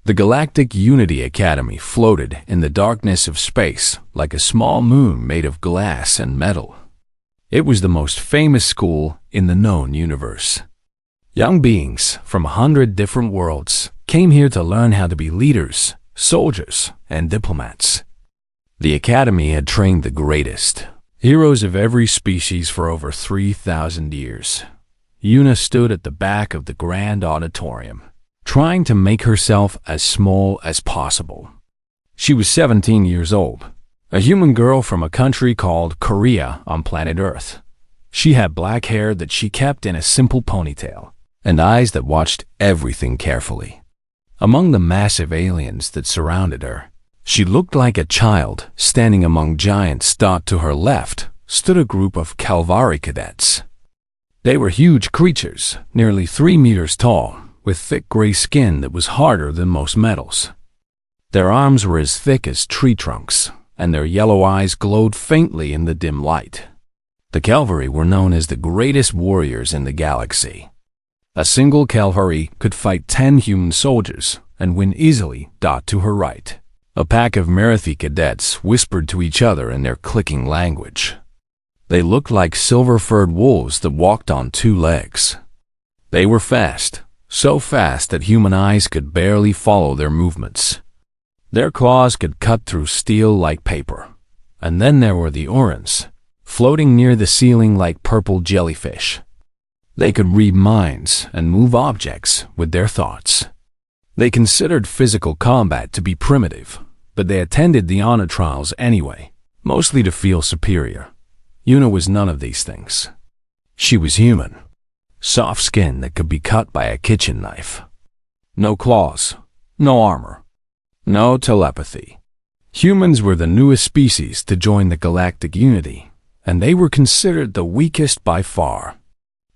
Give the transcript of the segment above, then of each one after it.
The Galactic Unity Academy floated in the darkness of space like a small moon made of glass and metal. It was the most famous school in the known universe. Young beings from 100 different worlds came here to learn how to be leaders, soldiers, and diplomats. The academy had trained the greatest, heroes of every species for over 3,000 years. Yuna stood at the back of the grand auditorium, trying to make herself as small as possible. She was 17 years old, a human girl from a country called Korea on planet Earth. She had black hair that she kept in a simple ponytail, and eyes that watched everything carefully. Among the massive aliens that surrounded her, she looked like a child standing among giants. To her left stood a group of Calvari cadets. They were huge creatures, nearly 3 meters tall, with thick gray skin that was harder than most metals. Their arms were as thick as tree trunks, and their yellow eyes glowed faintly in the dim light. The Calvari were known as the greatest warriors in the galaxy. A single Calvari could fight 10 human soldiers and win easily. To her right, a pack of Marathi cadets whispered to each other in their clicking language. They looked like silver-furred wolves that walked on 2 legs. They were fast, so fast that human eyes could barely follow their movements. Their claws could cut through steel like paper. And then there were the Orans, floating near the ceiling like purple jellyfish. They could read minds and move objects with their thoughts. They considered physical combat to be primitive, but they attended the honor trials anyway, mostly to feel superior. Yuna was none of these things. She was human. Soft skin that could be cut by a kitchen knife. No claws, no armor, no telepathy. Humans were the newest species to join the Galactic Unity, and they were considered the weakest by far.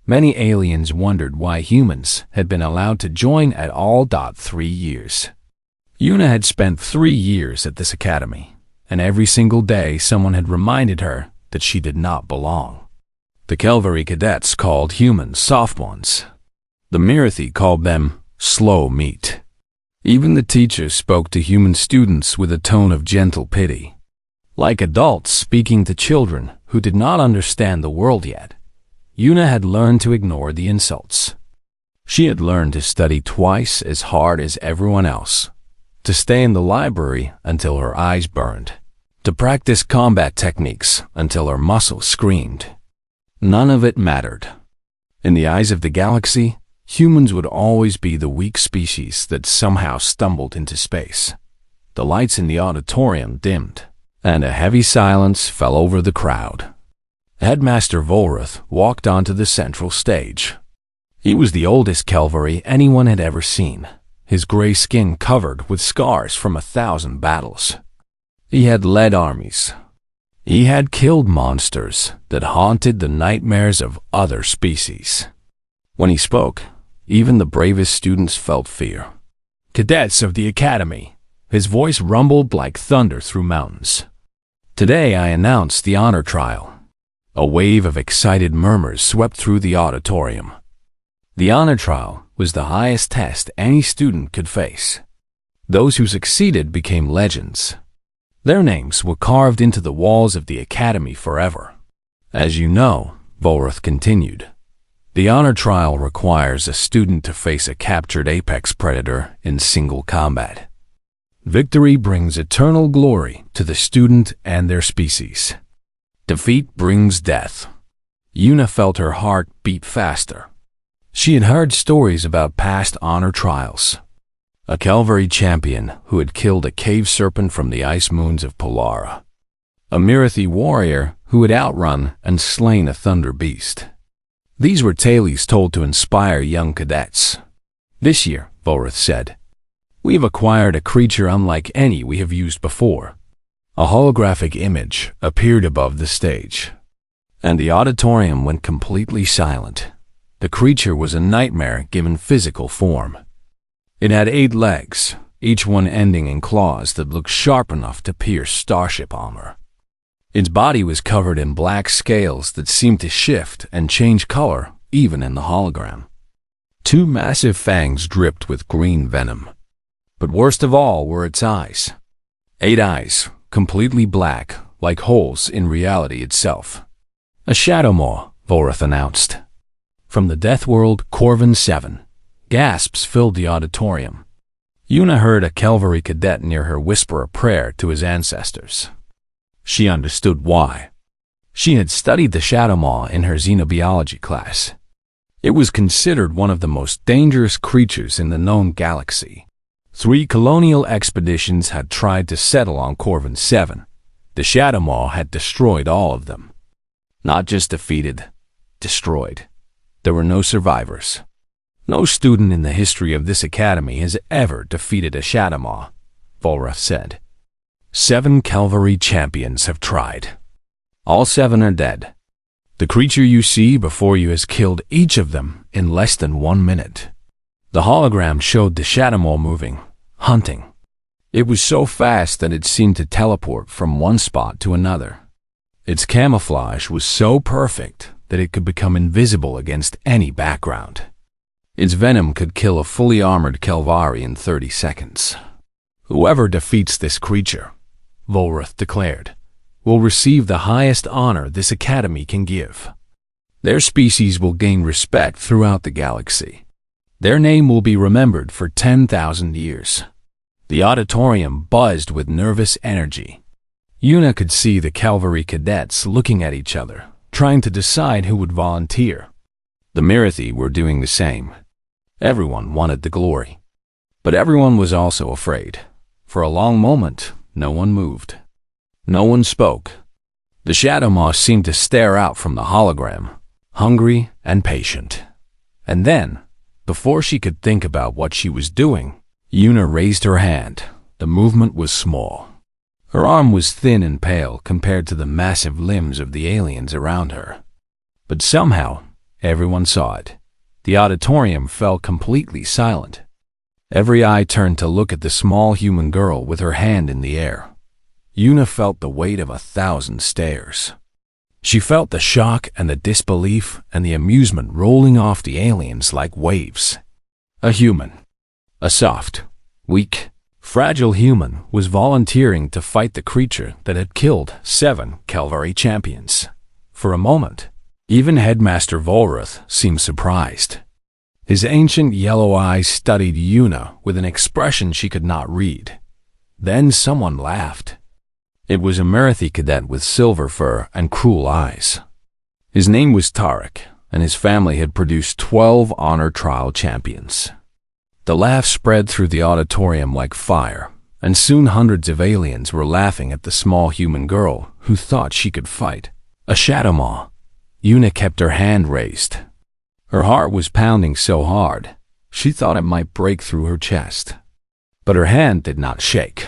Many aliens wondered why humans had been allowed to join at all. 3 years. Yuna had spent 3 years at this academy, and every single day someone had reminded her that she did not belong. The Calvari cadets called humans soft ones. The Marathi called them slow meat. Even the teachers spoke to human students with a tone of gentle pity, like adults speaking to children who did not understand the world yet. Yuna had learned to ignore the insults. She had learned to study twice as hard as everyone else, to stay in the library until her eyes burned, to practice combat techniques until her muscles screamed. None of it mattered. In the eyes of the galaxy, humans would always be the weak species that somehow stumbled into space. The lights in the auditorium dimmed, and a heavy silence fell over the crowd. Headmaster Volrath walked onto the central stage. He was the oldest Calvari anyone had ever seen, his gray skin covered with scars from 1,000 battles. He had led armies. He had killed monsters that haunted the nightmares of other species. When he spoke, even the bravest students felt fear. Cadets of the Academy, his voice rumbled like thunder through mountains. Today I announce the honor trial. A wave of excited murmurs swept through the auditorium. The honor trial was the highest test any student could face. Those who succeeded became legends. Their names were carved into the walls of the Academy forever. As you know, Volrath continued, the honor trial requires a student to face a captured apex predator in single combat. Victory brings eternal glory to the student and their species. Defeat brings death. Yuna felt her heart beat faster. She had heard stories about past honor trials. A Calvari champion who had killed a cave serpent from the ice moons of Polara. A Marathi warrior who had outrun and slain a thunder beast. These were tales told to inspire young cadets. This year, Volrath said, we have acquired a creature unlike any we have used before. A holographic image appeared above the stage, and the auditorium went completely silent. The creature was a nightmare given physical form. It had 8 legs, each one ending in claws that looked sharp enough to pierce starship armor. Its body was covered in black scales that seemed to shift and change color even in the hologram. 2 massive fangs dripped with green venom. But worst of all were its eyes. 8 eyes, completely black, like holes in reality itself. "A shadow maw," Volrath announced. From the death world Corvin 7. Gasps filled the auditorium. Una heard a cavalry cadet near her whisper a prayer to his ancestors. She understood why. She had studied the shadow maw in her xenobiology class. It was considered one of the most dangerous creatures in the known galaxy. 3 colonial expeditions had tried to settle on Corvin 7. The shadow maw had destroyed all of them. Not just defeated, destroyed. There were no survivors. "No student in the history of this academy has ever defeated a shadow maw," Volrath said. 7 cavalry champions have tried. All 7 are dead. The creature you see before you has killed each of them in less than 1 minute. The hologram showed the shadow maw moving, hunting. It was so fast that it seemed to teleport from one spot to another. Its camouflage was so perfect that it could become invisible against any background. Its venom could kill a fully armored Kelvari in 30 seconds. "Whoever defeats this creature," Volrath declared, "will receive the highest honor this academy can give. Their species will gain respect throughout the galaxy. Their name will be remembered for 10,000 years." The auditorium buzzed with nervous energy. Una could see the cavalry cadets looking at each other, trying to decide who would volunteer. The Mirathi were doing the same. Everyone wanted the glory. But everyone was also afraid. For a long moment, no one moved. No one spoke. The shadow maw seemed to stare out from the hologram, hungry and patient. And then, before she could think about what she was doing, Una raised her hand. The movement was small. Her arm was thin and pale compared to the massive limbs of the aliens around her. But somehow, everyone saw it. The auditorium fell completely silent. Every eye turned to look at the small human girl with her hand in the air. Una felt the weight of 1,000 stares. She felt the shock and the disbelief and the amusement rolling off the aliens like waves. A human. A soft, weak, fragile human was volunteering to fight the creature that had killed 7 cavalry champions. For a moment, even Headmaster Volrath seemed surprised. His ancient yellow eyes studied Una with an expression she could not read. Then someone laughed. It was a Mirathi cadet with silver fur and cruel eyes. His name was Tarek, and his family had produced 12 honor trial champions. The laugh spread through the auditorium like fire, and soon hundreds of aliens were laughing at the small human girl who thought she could fight. A shadow maw. Una kept her hand raised. Her heart was pounding so hard, she thought it might break through her chest. But her hand did not shake.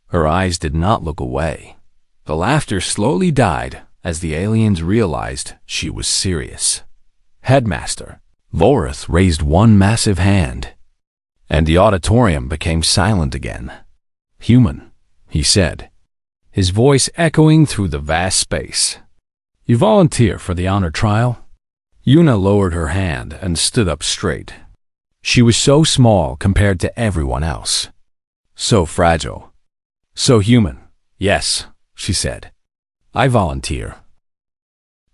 Her eyes did not look away. The laughter slowly died as the aliens realized she was serious. Headmaster Volrath raised one massive hand, and the auditorium became silent again. "Human," he said, his voice echoing through the vast space. "You volunteer for the honor trial?" Una lowered her hand and stood up straight. She was so small compared to everyone else. So fragile. So human. "Yes," she said. "I volunteer."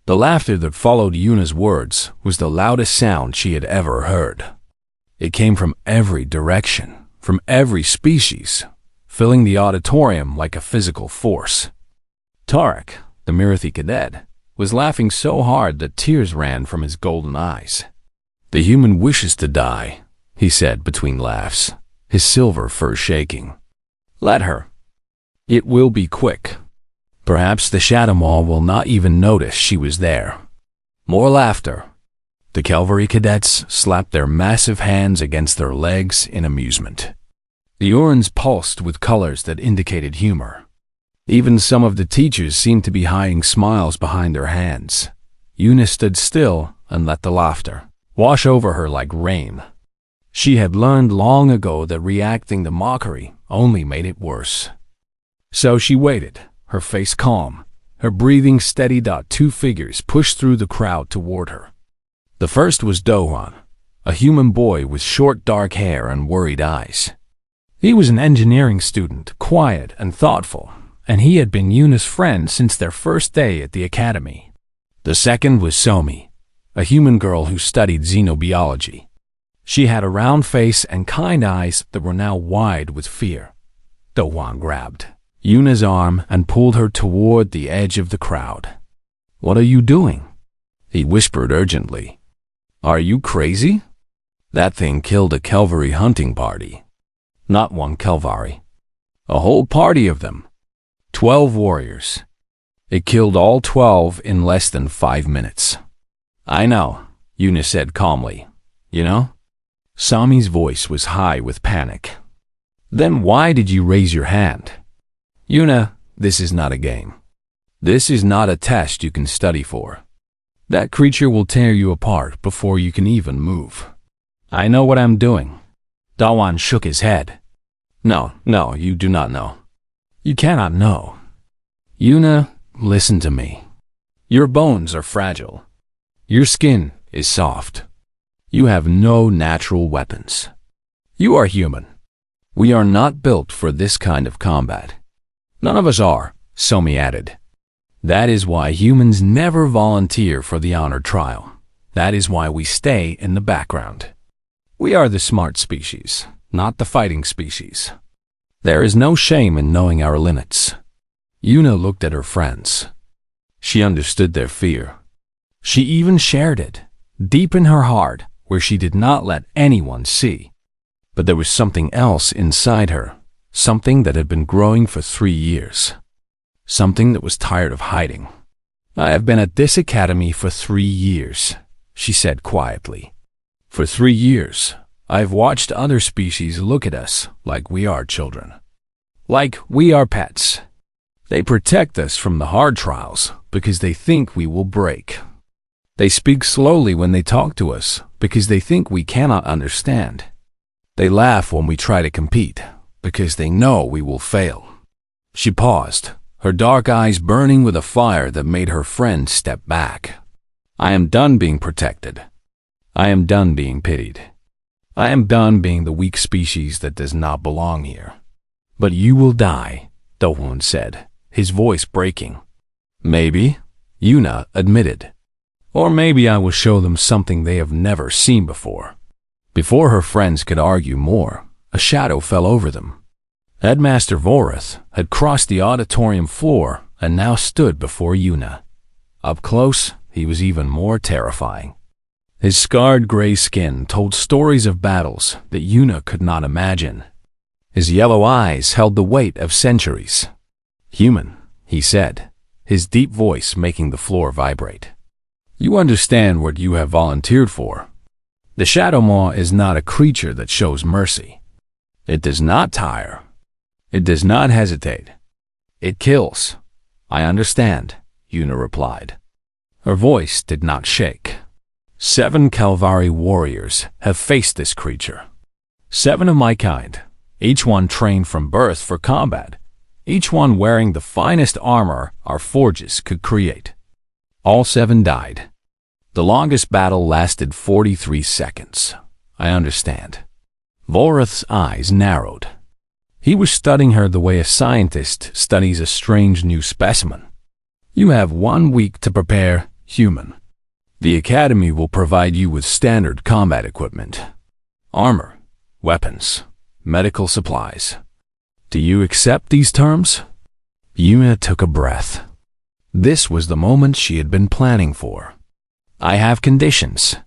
The laughter that followed Una's words was the loudest sound she had ever heard. It came from every direction, from every species, filling the auditorium like a physical force. Tarek, the Mirathi cadet, was laughing so hard that tears ran from his golden eyes. "The human wishes to die," he said between laughs, his silver fur shaking. "Let her. It will be quick. Perhaps the shadow maw will not even notice she was there." More laughter. The cavalry cadets slapped their massive hands against their legs in amusement. The urns pulsed with colors that indicated humor. Even some of the teachers seemed to be hiding smiles behind their hands. Una stood still and let the laughter wash over her like rain. She had learned long ago that reacting to mockery only made it worse. So she waited, her face calm, her breathing steady. 2 figures pushed through the crowd toward her. The first was Dohan, a human boy with short dark hair and worried eyes. He was an engineering student, quiet and thoughtful, and he had been Yuna's friend since their first day at the academy. The second was Somi, a human girl who studied xenobiology. She had a round face and kind eyes that were now wide with fear. Do-hwan grabbed Yuna's arm and pulled her toward the edge of the crowd. "What are you doing?" he whispered urgently. "Are you crazy? That thing killed a cavalry hunting party." Not one cavalry. A whole party of them. 12 warriors. It killed all 12 in less than 5 minutes. "I know," Yuna said calmly. "You know?" Sami's voice was high with panic. "Then why did you raise your hand?" "Yuna, this is not a game. This is not a test you can study for. That creature will tear you apart before you can even move. I know what I'm doing." Do-hwan shook his head. No, you do not know. You cannot know. Yuna, listen to me. Your bones are fragile. Your skin is soft. You have no natural weapons. You are human. We are not built for this kind of combat. None of us are, Somi added. That is why humans never volunteer for the honor trial. That is why we stay in the background. We are the smart species, not the fighting species. There is no shame in knowing our limits. Yuna looked at her friends. She understood their fear. She even shared it, deep in her heart, where she did not let anyone see. But there was something else inside her, something that had been growing for 3 years. Something that was tired of hiding. "I have been at this academy for 3 years, she said quietly. For 3 years, I've watched other species look at us like we are children. Like we are pets. They protect us from the hard trials because they think we will break. They speak slowly when they talk to us because they think we cannot understand. They laugh when we try to compete because they know we will fail." She paused, her dark eyes burning with a fire that made her friend step back. "I am done being protected. I am done being pitied. I am done being the weak species that does not belong here. But you will die," Do-hwan said, his voice breaking. "Maybe," Yuna admitted. "Or maybe I will show them something they have never seen before." Before her friends could argue more, a shadow fell over them. Headmaster Vorith had crossed the auditorium floor and now stood before Yuna. Up close, he was even more terrifying. His scarred gray skin told stories of battles that Yuna could not imagine. His yellow eyes held the weight of centuries. "Human," he said, his deep voice making the floor vibrate. "You understand what you have volunteered for. The Shadow Maw is not a creature that shows mercy. It does not tire. It does not hesitate. It kills." "I understand," Yuna replied. Her voice did not shake. 7 cavalry warriors have faced this creature. 7 of my kind, each one trained from birth for combat, each one wearing the finest armor our forges could create. All 7 died. The longest battle lasted 43 seconds. I understand. Vorith's eyes narrowed. He was studying her the way a scientist studies a strange new specimen. "You have 1 week to prepare, human. The Academy will provide you with standard combat equipment. Armor, weapons, medical supplies. Do you accept these terms?" Yuna took a breath. This was the moment she had been planning for. "I have conditions."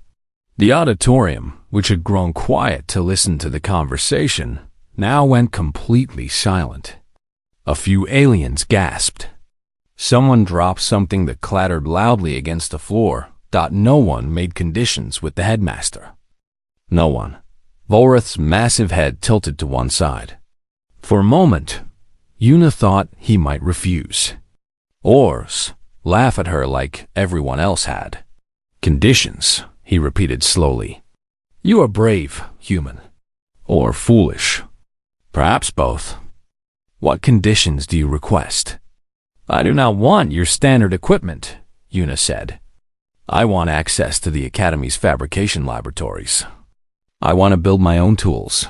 The auditorium, which had grown quiet to listen to the conversation, now went completely silent. A few aliens gasped. Someone dropped something that clattered loudly against the floor. No one made conditions with the headmaster. No one. Vorith's massive head tilted to one side. For a moment, Yuna thought he might refuse. Or laugh at her like everyone else had. "Conditions," he repeated slowly. "You are brave, human. Or foolish. Perhaps both. What conditions do you request?" "I do not want your standard equipment," Yuna said. "I want access to the Academy's fabrication laboratories. I want to build my own tools.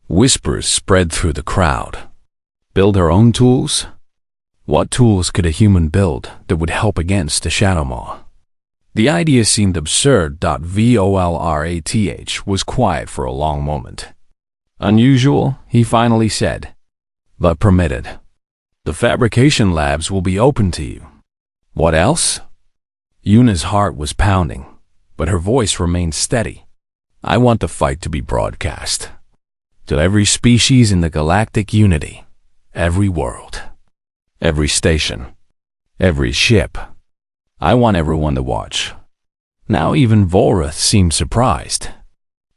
Whispers spread through the crowd. Build her own tools? What tools could a human build that would help against a shadow maw? The idea seemed absurd. Volrath was quiet for a long moment. Unusual, he finally said, but permitted. The fabrication labs will be open to you. What else? Yuna's heart was pounding, but her voice remained steady. I want the fight to be broadcast to every species in the galactic unity, every world, every station, every ship. I want everyone to watch. Now even Volrath seemed surprised.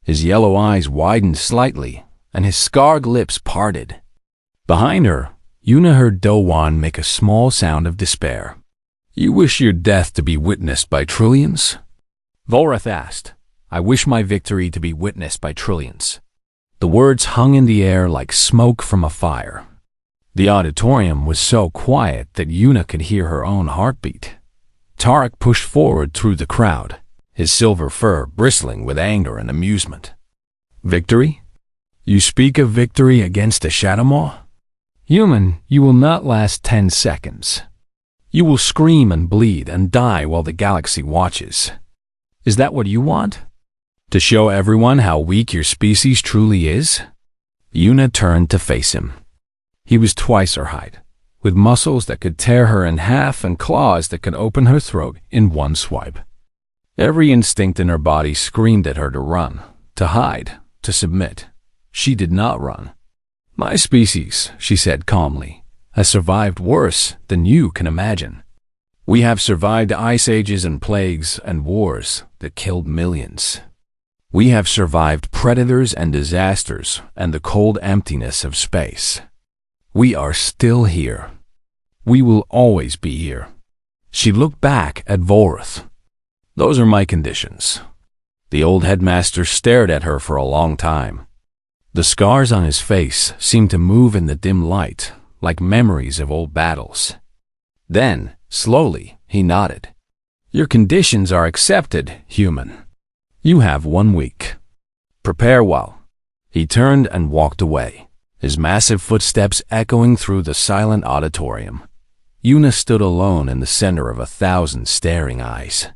His yellow eyes widened slightly, and his scarred lips parted. Behind her, Yuna heard Dowan make a small sound of despair. You wish your death to be witnessed by trillions? Volrath asked. I wish my victory to be witnessed by trillions. The words hung in the air like smoke from a fire. The auditorium was so quiet that Yuna could hear her own heartbeat. Tarek pushed forward through the crowd, his silver fur bristling with anger and amusement. Victory? You speak of victory against a shadow maw? Human, you will not last 10 seconds. You will scream and bleed and die while the galaxy watches. Is that what you want? To show everyone how weak your species truly is? Yuna turned to face him. He was twice her height, with muscles that could tear her in half and claws that could open her throat in one swipe. Every instinct in her body screamed at her to run, to hide, to submit. She did not run. My species, she said calmly, has survived worse than you can imagine. We have survived ice ages and plagues and wars that killed millions. We have survived predators and disasters and the cold emptiness of space. We are still here. We will always be here. She looked back at Volrath. Those are my conditions. The old headmaster stared at her for a long time. The scars on his face seemed to move in the dim light, like memories of old battles. Then, slowly, he nodded. Your conditions are accepted, human. You have 1 week. Prepare well. He turned and walked away, his massive footsteps echoing through the silent auditorium. Yuna stood alone in the center of 1,000 staring eyes.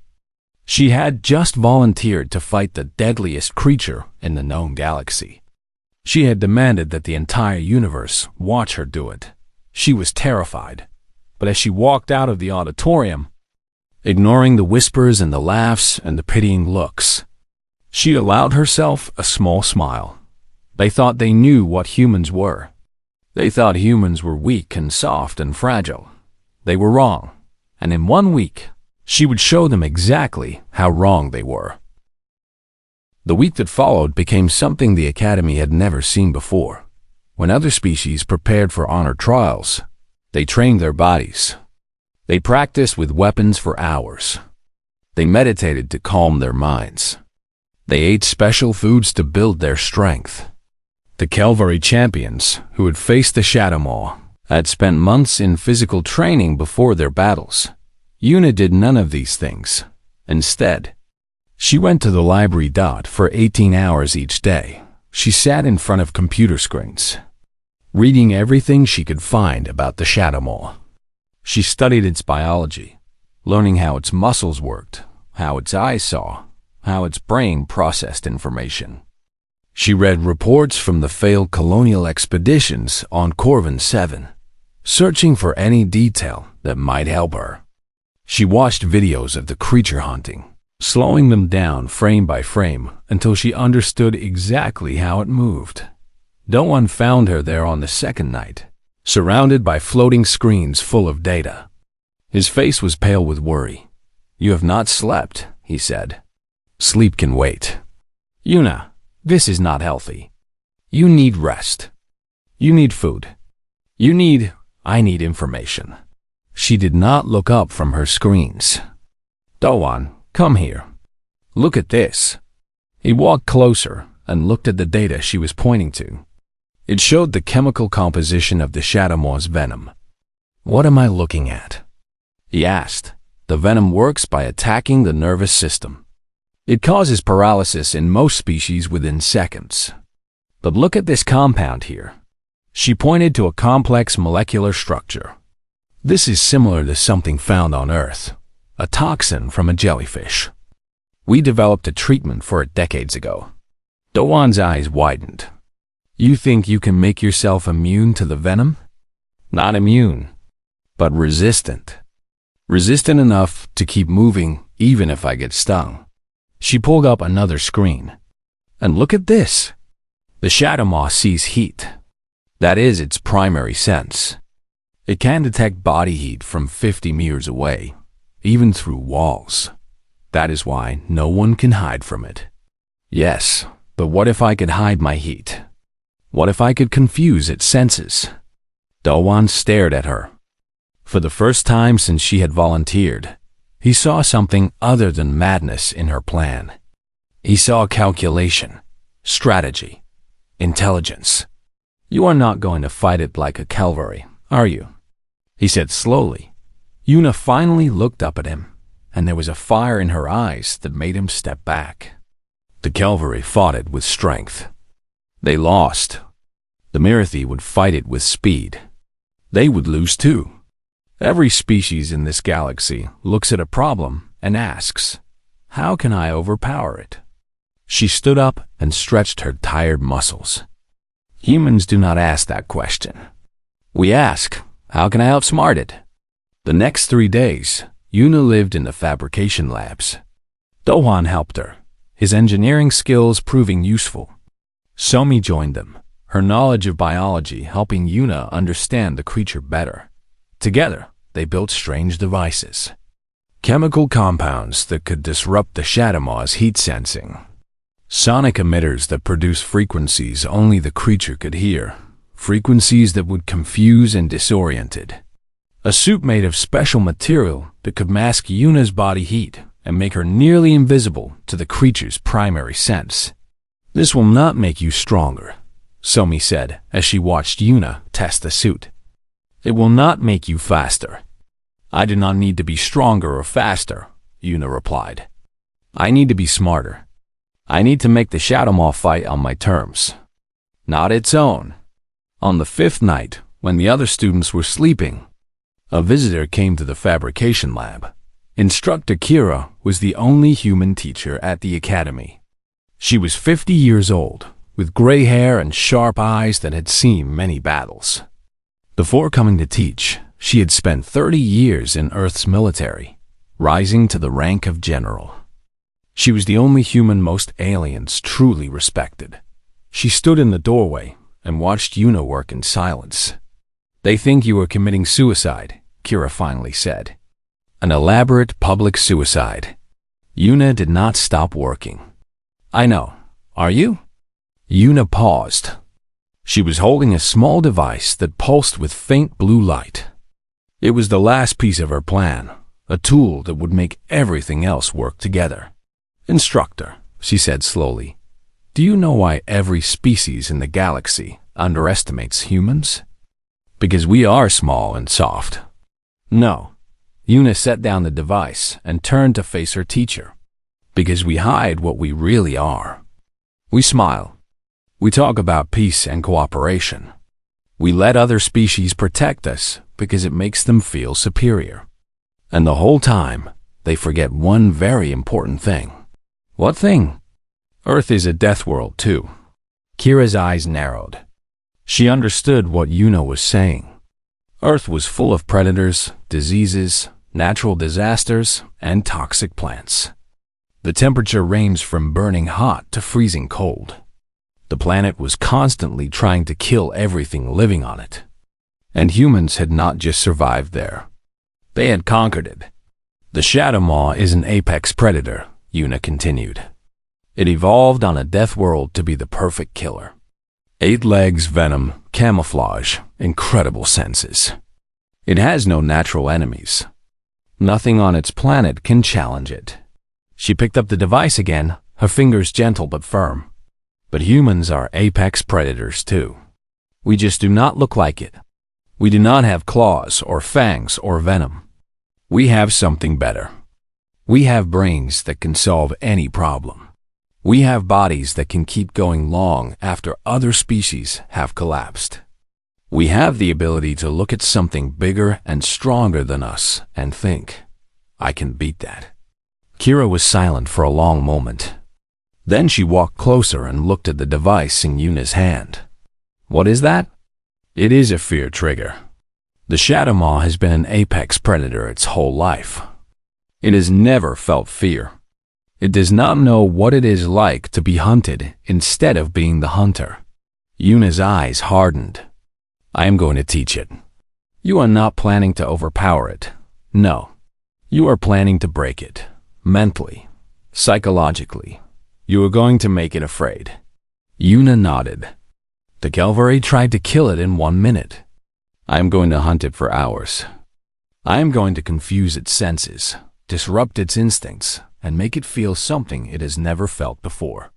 She had just volunteered to fight the deadliest creature in the known galaxy. She had demanded that the entire universe watch her do it. She was terrified, but as she walked out of the auditorium, ignoring the whispers and the laughs and the pitying looks, she allowed herself a small smile. They thought they knew what humans were. They thought humans were weak and soft and fragile. They were wrong, and in 1 week, she would show them exactly how wrong they were. The week that followed became something the Academy had never seen before. When other species prepared for honor trials, they trained their bodies. They practiced with weapons for hours. They meditated to calm their minds. They ate special foods to build their strength. The cavalry champions, who had faced the Shadow Maw, had spent months in physical training before their battles. Yuna did none of these things. Instead, she went to the library for 18 hours each day. She sat in front of computer screens, reading everything she could find about the Shadow Maw. She studied its biology, learning how its muscles worked, how its eyes saw, how its brain processed information. She read reports from the failed colonial expeditions on Corvin 7, searching for any detail that might help her. She watched videos of the creature hunting, slowing them down frame by frame until she understood exactly how it moved. No one found her there on the second night, surrounded by floating screens full of data. His face was pale with worry. You have not slept, he said. Sleep can wait. Yuna, this is not healthy. You need rest. You need food. I need information. She did not look up from her screens. Dowan, come here. Look at this. He walked closer and looked at the data she was pointing to. It showed the chemical composition of the Shadow Maw's venom. What am I looking at? He asked. The venom works by attacking the nervous system. It causes paralysis in most species within seconds. But look at this compound here. She pointed to a complex molecular structure. This is similar to something found on Earth, a toxin from a jellyfish. We developed a treatment for it decades ago. Do-won's eyes widened. You think you can make yourself immune to the venom? Not immune, but resistant. Resistant enough to keep moving even if I get stung. She pulled up another screen. And look at this. The shadow moth sees heat. That is its primary sense. It can detect body heat from 50 meters away, even through walls. That is why no one can hide from it. Yes, but what if I could hide my heat? What if I could confuse its senses? Do-won stared at her. For the first time since she had volunteered, he saw something other than madness in her plan. He saw calculation, strategy, intelligence. You are not going to fight it like a cavalry, are you? He said slowly. Yuna finally looked up at him, and there was a fire in her eyes that made him step back. The cavalry fought it with strength. They lost. The Mirathi would fight it with speed. They would lose too. Every species in this galaxy looks at a problem and asks, how can I overpower it? She stood up and stretched her tired muscles. Humans do not ask that question. We ask, how can I outsmart it? The next 3 days, Yuna lived in the fabrication labs. Do-won helped her, his engineering skills proving useful. Somi joined them, her knowledge of biology helping Yuna understand the creature better. Together, they built strange devices. Chemical compounds that could disrupt the shadow moth's heat sensing. Sonic emitters that produce frequencies only the creature could hear. Frequencies that would confuse and disorient it. A suit made of special material that could mask Yuna's body heat and make her nearly invisible to the creature's primary sense. This will not make you stronger, Somi said as she watched Yuna test the suit. It will not make you faster. I do not need to be stronger or faster, Yuna replied. I need to be smarter. I need to make the shadow moth fight on my terms, not its own. On the 5th night, when the other students were sleeping, a visitor came to the fabrication lab. Instructor Kira was the only human teacher at the academy. She was 50 years old, with gray hair and sharp eyes that had seen many battles. Before coming to teach, she had spent 30 years in Earth's military, rising to the rank of general. She was the only human most aliens truly respected. She stood in the doorway and watched Yuna work in silence. They think you are committing suicide, Kira finally said. An elaborate public suicide. Yuna did not stop working. I know. Are you? Yuna paused. She was holding a small device that pulsed with faint blue light. It was the last piece of her plan, a tool that would make everything else work together. Instructor, she said slowly, do you know why every species in the galaxy underestimates humans? Because we are small and soft. No. Yuna set down the device and turned to face her teacher. Because we hide what we really are. We smile. We talk about peace and cooperation. We let other species protect us because it makes them feel superior. And the whole time, they forget one very important thing. What thing? Earth is a death world too. Kira's eyes narrowed. She understood what Yuna was saying. Earth was full of predators, diseases, natural disasters, and toxic plants. The temperature ranged from burning hot to freezing cold. The planet was constantly trying to kill everything living on it. And humans had not just survived there. They had conquered it. The shadow maw is an apex predator, Yuna continued. It evolved on a death world to be the perfect killer. 8 legs, venom, camouflage, incredible senses. It has no natural enemies. Nothing on its planet can challenge it. She picked up the device again, her fingers gentle but firm. But humans are apex predators too. We just do not look like it. We do not have claws or fangs or venom. We have something better. We have brains that can solve any problem. We have bodies that can keep going long after other species have collapsed. We have the ability to look at something bigger and stronger than us and think, I can beat that. Kira was silent for a long moment. Then she walked closer and looked at the device in Yuna's hand. What is that? It is a fear trigger. The Shadow Maw has been an apex predator its whole life. It has never felt fear. It does not know what it is like to be hunted instead of being the hunter. Yuna's eyes hardened. I am going to teach it. You are not planning to overpower it. No. You are planning to break it. Mentally. Psychologically. You are going to make it afraid. Yuna nodded. The cavalry tried to kill it in 1 minute. I am going to hunt it for hours. I am going to confuse its senses, disrupt its instincts, and make it feel something it has never felt before.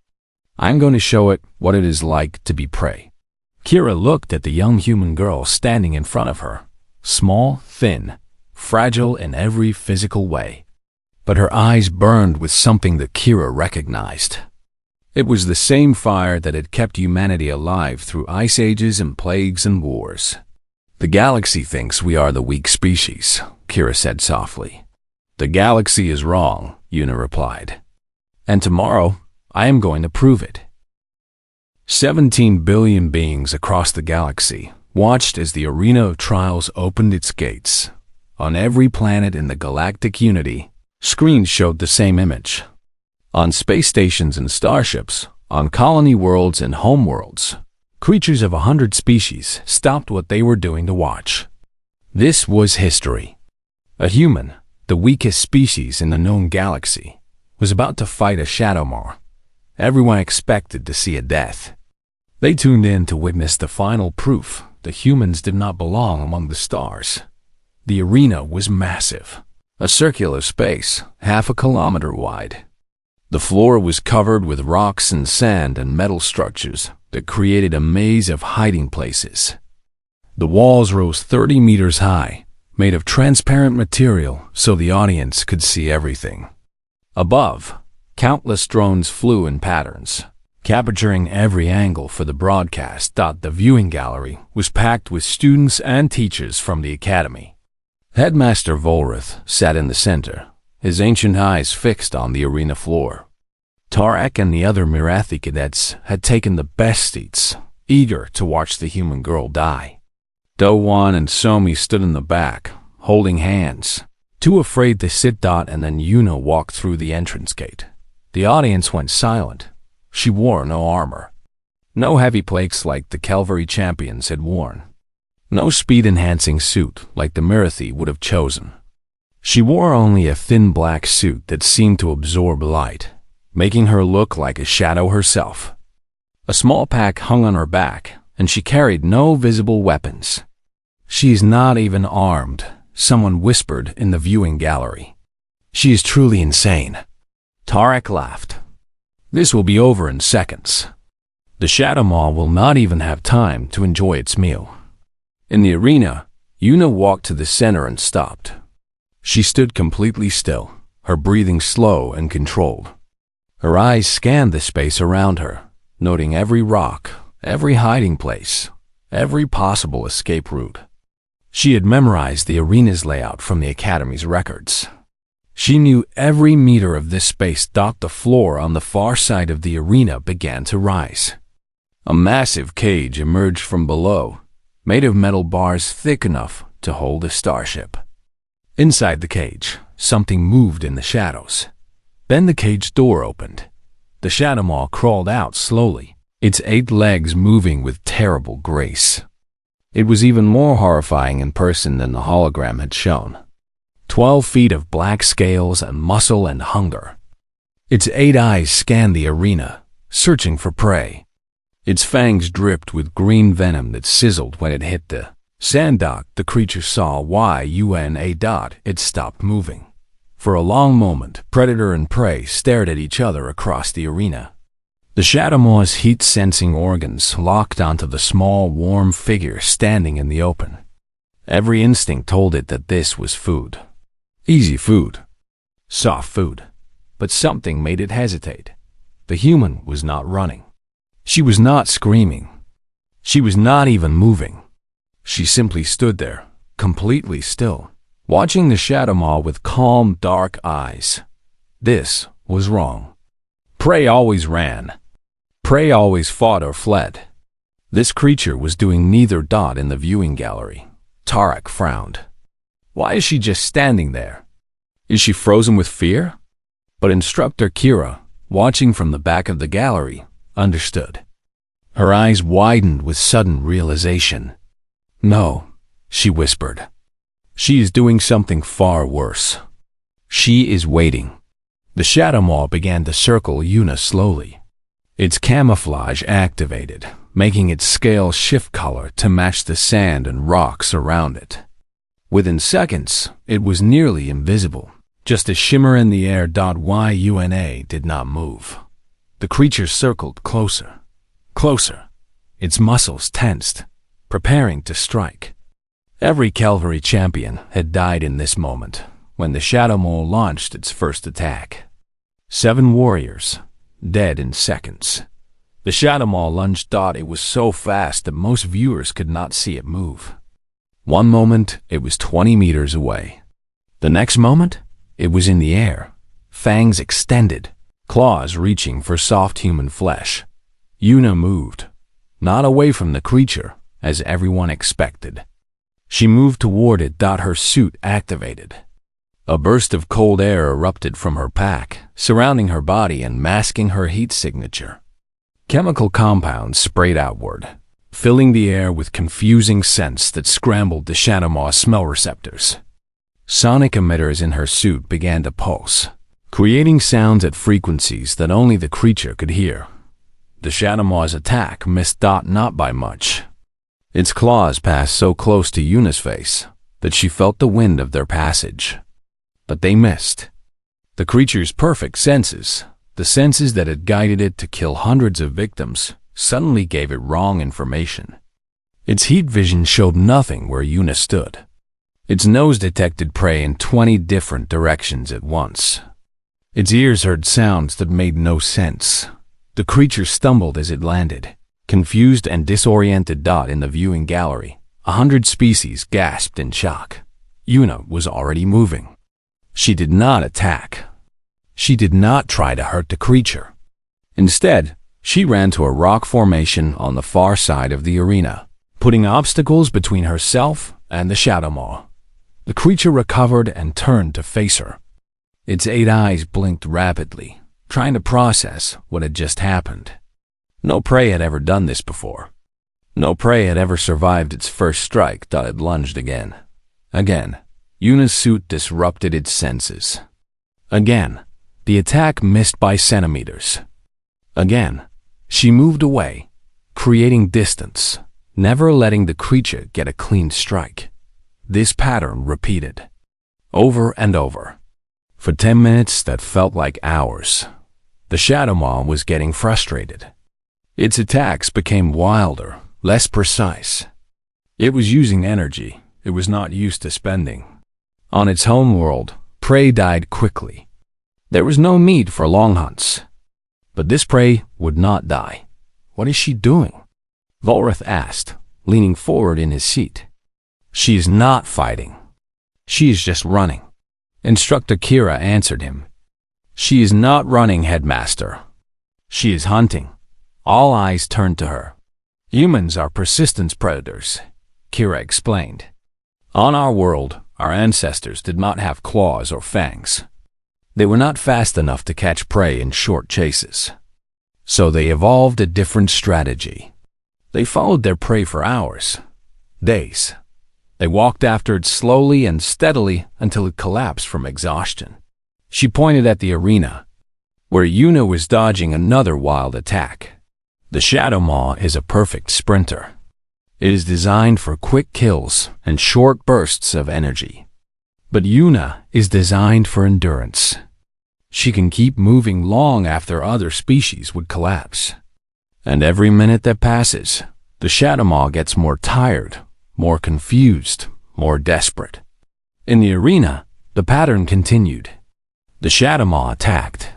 I am going to show it what it is like to be prey. Kira looked at the young human girl standing in front of her, small, thin, fragile in every physical way. But her eyes burned with something that Kira recognized. It was the same fire that had kept humanity alive through ice ages and plagues and wars. The galaxy thinks we are the weak species, Kira said softly. The galaxy is wrong, Yuna replied. And tomorrow, I am going to prove it. 17 billion beings across the galaxy watched as the arena of trials opened its gates. On every planet in the galactic unity, screens showed the same image. On space stations and starships, on colony worlds and homeworlds, creatures of 100 species stopped what they were doing to watch. This was history. A human, the weakest species in the known galaxy, was about to fight a Shadow Maw. Everyone expected to see a death. They tuned in to witness the final proof that humans did not belong among the stars. The arena was massive, a circular space, 1/2 kilometer wide. The floor was covered with rocks and sand and metal structures that created a maze of hiding places. The walls rose 30 meters high, made of transparent material so the audience could see everything. Above, countless drones flew in patterns, capturing every angle for the broadcast. The viewing gallery was packed with students and teachers from the academy. Headmaster Volrath sat in the center, his ancient eyes fixed on the arena floor. Tarek and the other Mirathi cadets had taken the best seats, eager to watch the human girl die. Dowan and Somi stood in the back, holding hands, too afraid to sit. And then Yuna walked through the entrance gate. The audience went silent. She wore no armor. No heavy plates like the cavalry champions had worn. No speed-enhancing suit like the Mirathi would have chosen. She wore only a thin black suit that seemed to absorb light, making her look like a shadow herself. A small pack hung on her back, and she carried no visible weapons. She is not even armed, someone whispered in the viewing gallery. She is truly insane. Tarek laughed. This will be over in seconds. The Shadow Maw will not even have time to enjoy its meal. In the arena, Yuna walked to the center and stopped. She stood completely still, her breathing slow and controlled. Her eyes scanned the space around her, noting every rock, every hiding place, every possible escape route. She had memorized the arena's layout from the Academy's records. She knew every meter of this space. The floor on the far side of the arena began to rise. A massive cage emerged from below, made of metal bars thick enough to hold a starship. Inside the cage, something moved in the shadows. Then the cage door opened. The Shadow Maw crawled out slowly, its 8 legs moving with terrible grace. It was even more horrifying in person than the hologram had shown. 12 feet of black scales and muscle and hunger. Its 8 eyes scanned the arena, searching for prey. Its fangs dripped with green venom that sizzled when it hit the sand. The creature saw Yuna. It stopped moving. For a long moment, predator and prey stared at each other across the arena. The Shadow Maw's heat-sensing organs locked onto the small, warm figure standing in the open. Every instinct told it that this was food. Easy food. Soft food. But something made it hesitate. the human was not running. She was not screaming. She was not even moving. She simply stood there, completely still, watching the Shadow Maw with calm, dark eyes. This was wrong. Prey always ran. Prey always fought or fled. This creature was doing neither. In the viewing gallery, Tarek frowned. Why is she just standing there? Is she frozen with fear? But Instructor Kira, watching from the back of the gallery, understood. Her eyes widened with sudden realization. No, she whispered. She is doing something far worse. She is waiting. The Shadow Maw began to circle Yuna slowly. Its camouflage activated, making its scales shift color to match the sand and rocks around it. Within seconds, it was nearly invisible, just a shimmer in the air. Yuna did not move. The creature circled closer, closer, its muscles tensed, preparing to strike. Every cavalry champion had died in this moment when the Shadow Maw launched its first attack. 7 warriors, dead in seconds. The Shadow Maw lunged. It was so fast that most viewers could not see it move. One moment, it was 20 meters away. The next moment, it was in the air, fangs extended, claws reaching for soft human flesh. Yuna moved, not away from the creature, as everyone expected. She moved toward it. Her suit activated. A burst of cold air erupted from her pack, surrounding her body and masking her heat signature. Chemical compounds sprayed outward, filling the air with confusing scents that scrambled the Shadow Maw's smell receptors. Sonic emitters in her suit began to pulse, creating sounds at frequencies that only the creature could hear. The Shadow Maw's attack missed. Not by much. Its claws passed so close to Yuna's face that she felt the wind of their passage. But they missed. The creature's perfect senses, the senses that had guided it to kill hundreds of victims, suddenly gave it wrong information. Its heat vision showed nothing where Yuna stood. Its nose detected prey in 20 different directions at once. Its ears heard sounds that made no sense. The creature stumbled as it landed, confused and disoriented. In the viewing gallery, 100 species gasped in shock. Yuna was already moving. She did not attack. She did not try to hurt the creature. Instead, she ran to a rock formation on the far side of the arena, putting obstacles between herself and the Shadow Maw. The creature recovered and turned to face her. Its 8 eyes blinked rapidly, trying to process what had just happened. No prey had ever done this before. No prey had ever survived its first strike. It lunged again. Again, Yuna's suit disrupted its senses. Again, the attack missed by centimeters. Again, she moved away, creating distance, never letting the creature get a clean strike. This pattern repeated, over and over. For 10 minutes that felt like hours. The Shadow Maw was getting frustrated. Its attacks became wilder, less precise. It was using energy it was not used to spending. On its home world, prey died quickly. There was no need for long hunts. But this prey would not die. What is she doing? Volrath asked, leaning forward in his seat. She is not fighting. She is just running. Instructor Kira answered him. She is not running, Headmaster. She is hunting. All eyes turned to her. Humans are persistence predators, Kira explained. On our world, our ancestors did not have claws or fangs. They were not fast enough to catch prey in short chases. So they evolved a different strategy. They followed their prey for hours, days. They walked after it slowly and steadily until it collapsed from exhaustion. She pointed at the arena, where Yuna was dodging another wild attack. The Shadow Maw is a perfect sprinter. It is designed for quick kills and short bursts of energy. But Yuna is designed for endurance. She can keep moving long after other species would collapse. And every minute that passes, the Shadow Maw gets more tired, more confused, more desperate. In the arena, the pattern continued. The Shadow Maw attacked.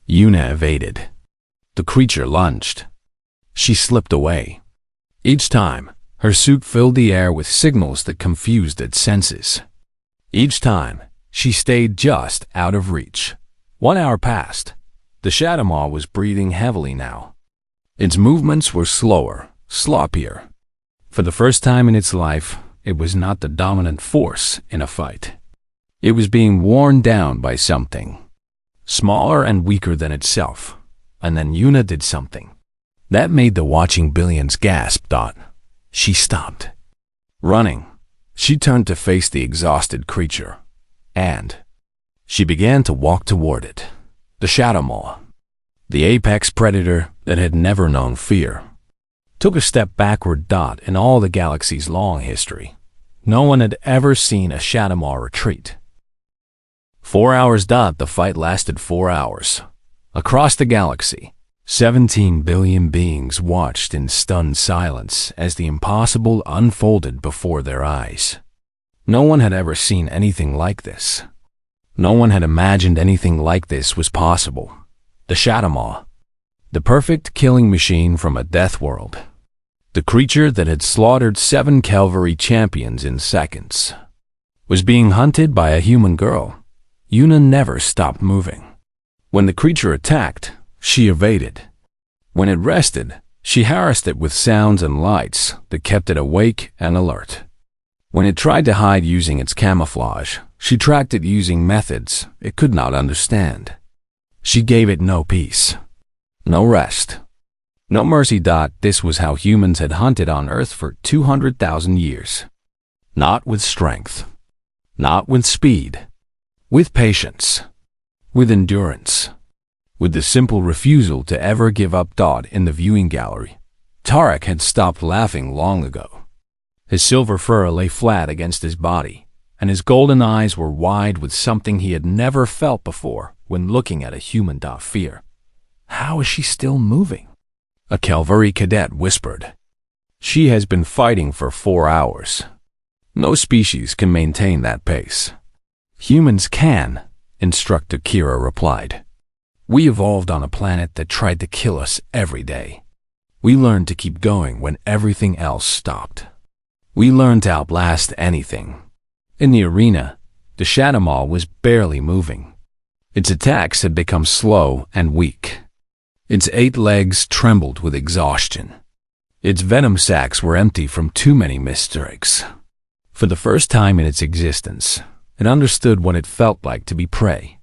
Yuna evaded. The creature lunged. She slipped away. Each time, her suit filled the air with signals that confused its senses. Each time, she stayed just out of reach. 1 hour passed. The Shadow Maw was breathing heavily now. Its movements were slower, sloppier. For the first time in its life, it was not the dominant force in a fight. It was being worn down by something, smaller and weaker than itself. And then Yuna did something that made the watching billions gasp. She stopped running. She turned to face the exhausted creature, and she began to walk toward it. The Shadow Maw, the apex predator that had never known fear, took a step backward. In all the galaxy's long history, no one had ever seen a Shadow Maw retreat. 4 hours. The fight lasted 4 hours. Across the galaxy, 17 billion beings watched in stunned silence as the impossible unfolded before their eyes. No one had ever seen anything like this. No one had imagined anything like this was possible. The Shadow Maw, the perfect killing machine from a death world. The creature that had slaughtered 7 cavalry champions in seconds was being hunted by a human girl. Yuna never stopped moving. When the creature attacked, she evaded. When it rested, she harassed it with sounds and lights that kept it awake and alert. When it tried to hide using its camouflage, she tracked it using methods it could not understand. She gave it no peace, no rest, no mercy. This was how humans had hunted on Earth for 200,000 years. Not with strength, not with speed, with patience, with endurance, with the simple refusal to ever give up. In the viewing gallery, Tarek had stopped laughing long ago. His silver fur lay flat against his body, and his golden eyes were wide with something he had never felt before when looking at a human. Fear. How is she still moving? A cavalry cadet whispered. She has been fighting for 4 hours. No species can maintain that pace. Humans can, Instructor Kira replied. We evolved on a planet that tried to kill us every day. We learned to keep going when everything else stopped. We learned to outlast anything. In the arena, the Shadow Maw was barely moving. Its attacks had become slow and weak. Its 8 legs trembled with exhaustion. Its venom sacs were empty from too many misstrikes. For the first time in its existence, it understood what it felt like to be prey.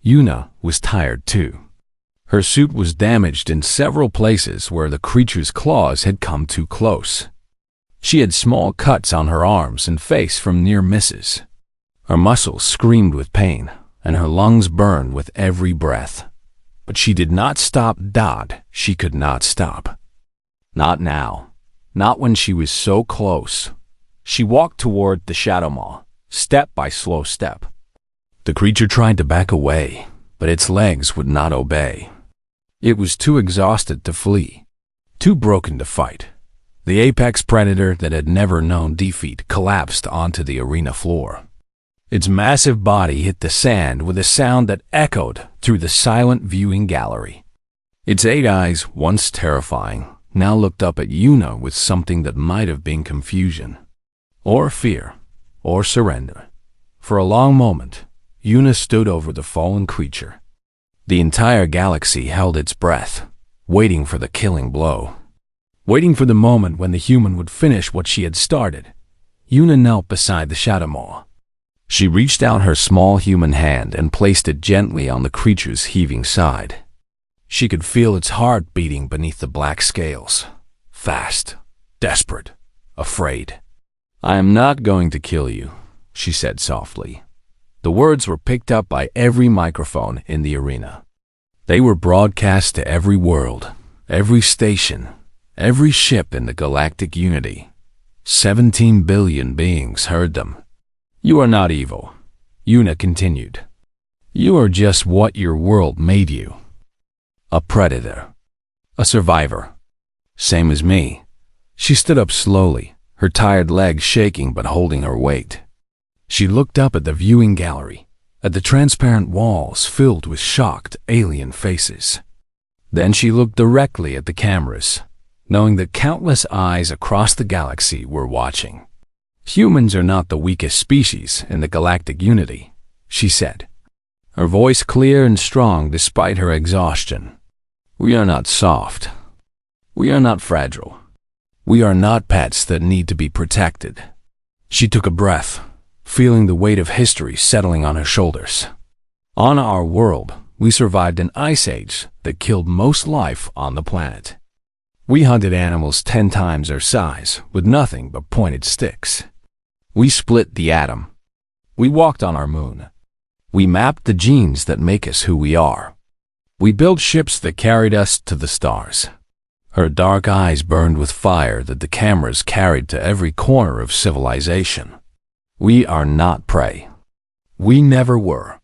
Yuna was tired too. Her suit was damaged in several places where the creature's claws had come too close. She had small cuts on her arms and face from near misses. Her muscles screamed with pain, and her lungs burned with every breath. But she did not stop. She could not stop. Not now. Not when she was so close. She walked toward the Shadow Maw, step by slow step. The creature tried to back away, but its legs would not obey. It was too exhausted to flee, too broken to fight. The apex predator that had never known defeat collapsed onto the arena floor. Its massive body hit the sand with a sound that echoed through the silent viewing gallery. Its 8 eyes, once terrifying, now looked up at Yuna with something that might have been confusion, or fear, or surrender. For a long moment, Yuna stood over the fallen creature. The entire galaxy held its breath, waiting for the killing blow. Waiting for the moment when the human would finish what she had started. Yuna knelt beside the Shadow Maw. She reached out her small human hand and placed it gently on the creature's heaving side. She could feel its heart beating beneath the black scales. Fast, desperate, afraid. I am not going to kill you, she said softly. The words were picked up by every microphone in the arena. They were broadcast to every world, every station, every ship in the galactic unity. 17 billion beings heard them. You are not evil, Yuna continued. You are just what your world made you. A predator. A survivor. Same as me. She stood up slowly, her tired legs shaking but holding her weight. She looked up at the viewing gallery, at the transparent walls filled with shocked alien faces. Then she looked directly at the cameras, knowing that countless eyes across the galaxy were watching. "Humans are not the weakest species in the galactic unity," she said, her voice clear and strong despite her exhaustion. "We are not soft. We are not fragile. We are not pets that need to be protected." She took a breath, feeling the weight of history settling on her shoulders. On our world, we survived an ice age that killed most life on the planet. We hunted animals 10 times our size with nothing but pointed sticks. We split the atom. We walked on our moon. We mapped the genes that make us who we are. We built ships that carried us to the stars. Her dark eyes burned with fire that the cameras carried to every corner of civilization. We are not prey. We never were.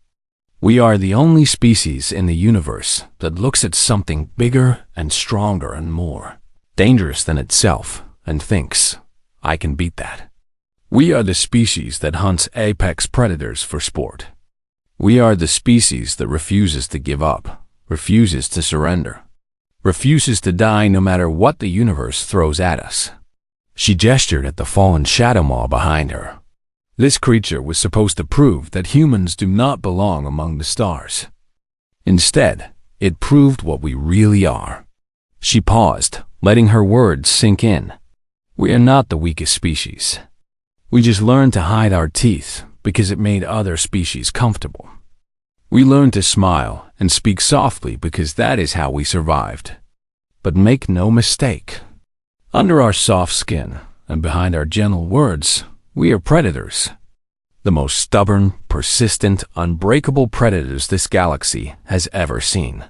We are the only species in the universe that looks at something bigger and stronger and more dangerous than itself and thinks, "I can beat that." We are the species that hunts apex predators for sport. We are the species that refuses to give up, refuses to surrender, refuses to die no matter what the universe throws at us. She gestured at the fallen shadow maw behind her. This creature was supposed to prove that humans do not belong among the stars. Instead, it proved what we really are. She paused, letting her words sink in. We are not the weakest species. We just learned to hide our teeth because it made other species comfortable. We learned to smile and speak softly because that is how we survived. But make no mistake, under our soft skin and behind our gentle words, we are predators. The most stubborn, persistent, unbreakable predators this galaxy has ever seen.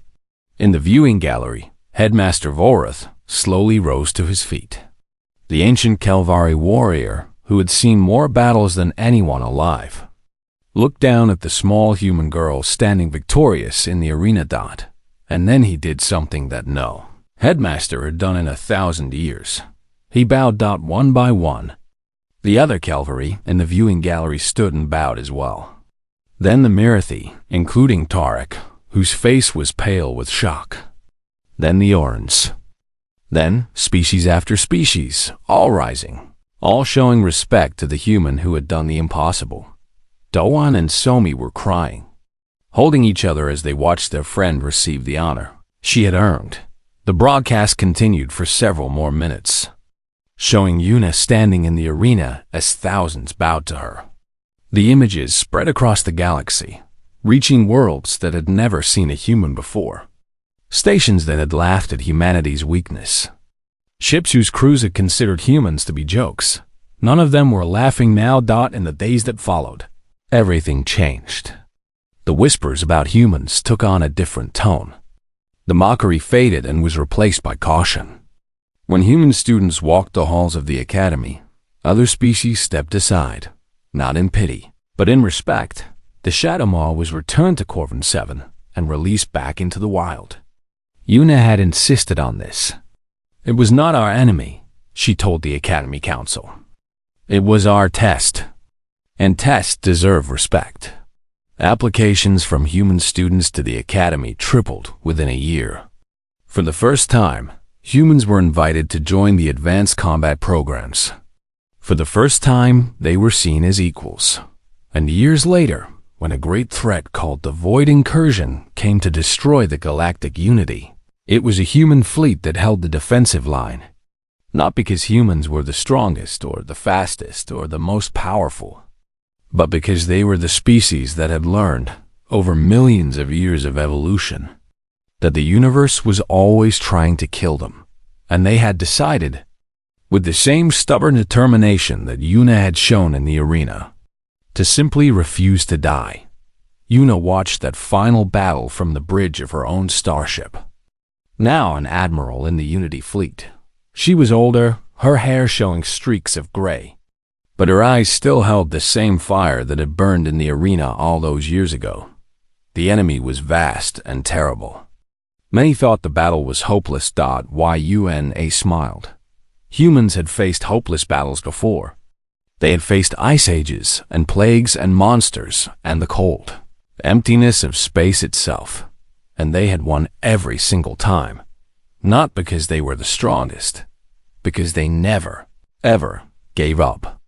In the viewing gallery, Headmaster Vorath slowly rose to his feet. The ancient Kelvari warrior, who had seen more battles than anyone alive, looked down at the small human girl standing victorious in the arena. And then he did something that no Headmaster had done in 1,000 years. He bowed one by one. The other Kelvari in the viewing gallery stood and bowed as well. Then the Mirathi, including Tarek, whose face was pale with shock. Then the Orans. Then species after species, all rising, all showing respect to the human who had done the impossible. Doan and Somi were crying, holding each other as they watched their friend receive the honor she had earned. The broadcast continued for several more minutes, showing Yuna standing in the arena as thousands bowed to her. The images spread across the galaxy, reaching worlds that had never seen a human before, stations that had laughed at humanity's weakness, ships whose crews had considered humans to be jokes. None of them were laughing now. In the days that followed, everything changed. The whispers about humans took on a different tone. The mockery faded and was replaced by caution. When human students walked the halls of the academy, other species stepped aside, not in pity, but in respect. The Shadow Maw was returned to Corvin 7 and released back into the wild. Yuna had insisted on this. It was not our enemy, she told the Academy Council. It was our test, and tests deserve respect. Applications from human students to the Academy tripled within a year. For the first time, humans were invited to join the advanced combat programs. For the first time, they were seen as equals. And years later, when a great threat called the Void Incursion came to destroy the galactic unity, it was a human fleet that held the defensive line. Not because humans were the strongest or the fastest or the most powerful, but because they were the species that had learned, over millions of years of evolution, that the universe was always trying to kill them, and they had decided, with the same stubborn determination that Yuna had shown in the arena, to simply refuse to die. Yuna watched that final battle from the bridge of her own starship. Now an admiral in the Unity fleet, she was older, her hair showing streaks of gray, but her eyes still held the same fire that had burned in the arena all those years ago. The enemy was vast and terrible. Many thought the battle was hopeless. Yuna smiled. Humans had faced hopeless battles before. They had faced ice ages and plagues and monsters and the cold, emptiness of space itself. And they had won every single time. Not because they were the strongest, because they never, ever gave up.